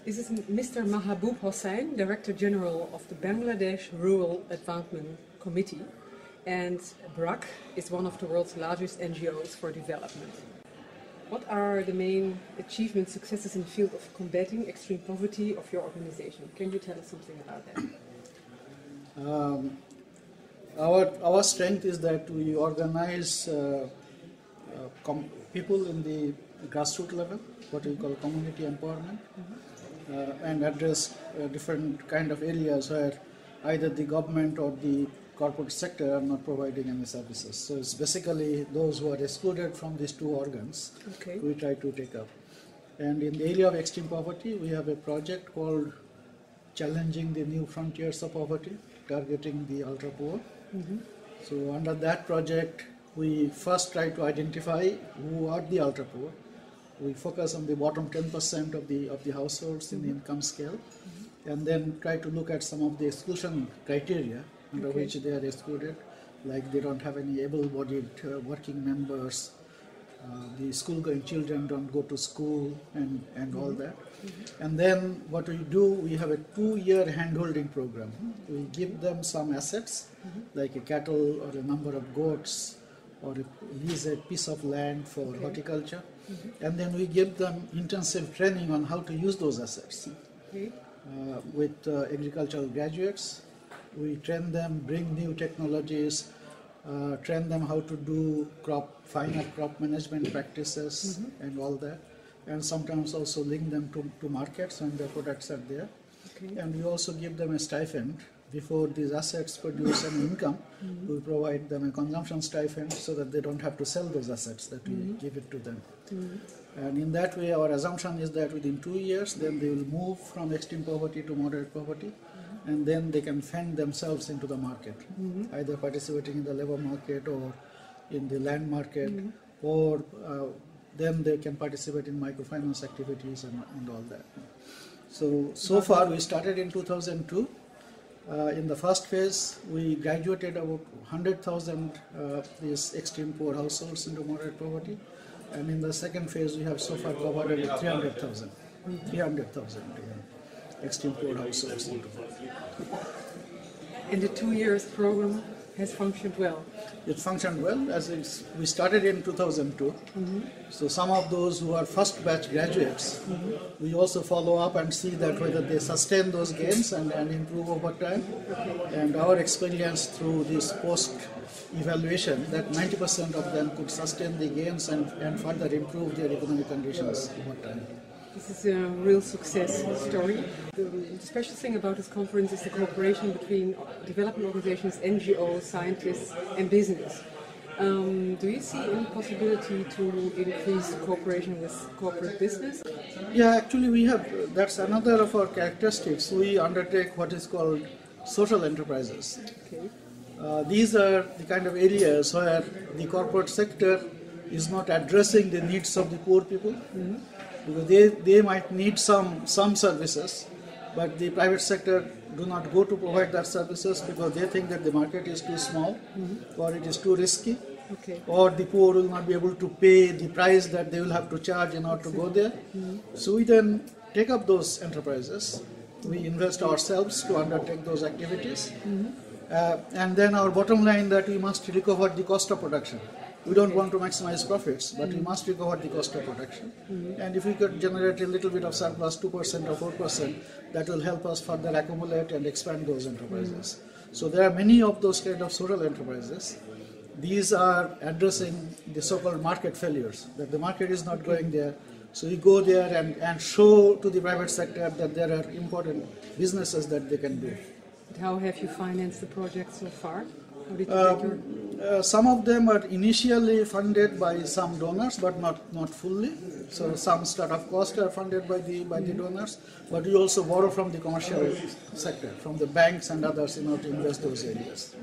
This is Mr. Mahaboub Hossain, Director General of the Bangladesh Rural Advancement Committee, and BRAC is one of the world's largest NGOs for development. What are the main achievements, successes in the field of combating extreme poverty of your organization? Can you tell us something about that? Our strength is that we organize people in the grassroots level, what we call community empowerment, and address different kind of areas where either the government or the corporate sector are not providing any services. So it's basically those who are excluded from these two organs we try to take up. And in the area of extreme poverty, we have a project called Challenging the New Frontiers of Poverty, targeting the ultra poor. So under that project, we first try to identify who are the ultra poor. We focus on the bottom 10% of the households in the income scale, and then try to look at some of the exclusion criteria under which they are excluded, like they don't have any able-bodied working members, the school-going children don't go to school, and all that. And then what we do, we have a 2-year hand-holding program. We give them some assets, like a cattle or a number of goats, or lease a piece of land for horticulture, and then we give them intensive training on how to use those assets. With agricultural graduates, we train them, bring new technologies, train them how to do finer crop management practices and all that, and sometimes also link them to markets when their products are there. And we also give them a stipend. Before these assets produce any income, we provide them a consumption stipend so that they don't have to sell those assets, that we give it to them. And in that way, our assumption is that within 2 years, then they will move from extreme poverty to moderate poverty, and then they can fend themselves into the market, either participating in the labor market or in the land market, or then they can participate in microfinance activities and all that. So far, we started in 2002. In the first phase, we graduated about 100,000 these extreme poor households into moderate poverty, and in the second phase, we have so far covered about 300,000 extreme poor households into poverty. And the 2 years program has functioned well? It functioned well, as we started in 2002. So some of those who are first batch graduates, we also follow up and see that whether they sustain those gains and improve over time. And our experience through this post-evaluation, that 90% of them could sustain the gains and further improve their economic conditions over time. This is a real success story. The special thing about this conference is the cooperation between development organizations, NGOs, scientists and business. Do you see any possibility to increase cooperation with corporate business? Yeah, actually we have. That's another of our characteristics. We undertake what is called social enterprises. These are the kind of areas where the corporate sector is not addressing the needs of the poor people. Because they might need some services, but the private sector do not go to provide that services because they think that the market is too small, or it is too risky, or the poor will not be able to pay the price that they will have to charge in order to go there. So we then take up those enterprises, we invest ourselves to undertake those activities, and then our bottom line that we must recover the cost of production. We don't want to maximize profits, but we must recover the cost of production. And if we could generate a little bit of surplus, 2% or 4%, that will help us further accumulate and expand those enterprises. So there are many of those kind of social enterprises. These are addressing the so-called market failures, that the market is not going there. So we go there and show to the private sector that there are important businesses that they can do. How have you financed the project so far? Some of them are initially funded by some donors, but not fully. So some startup costs are funded by the donors, but we also borrow from the commercial sector, from the banks and others in order to invest those areas.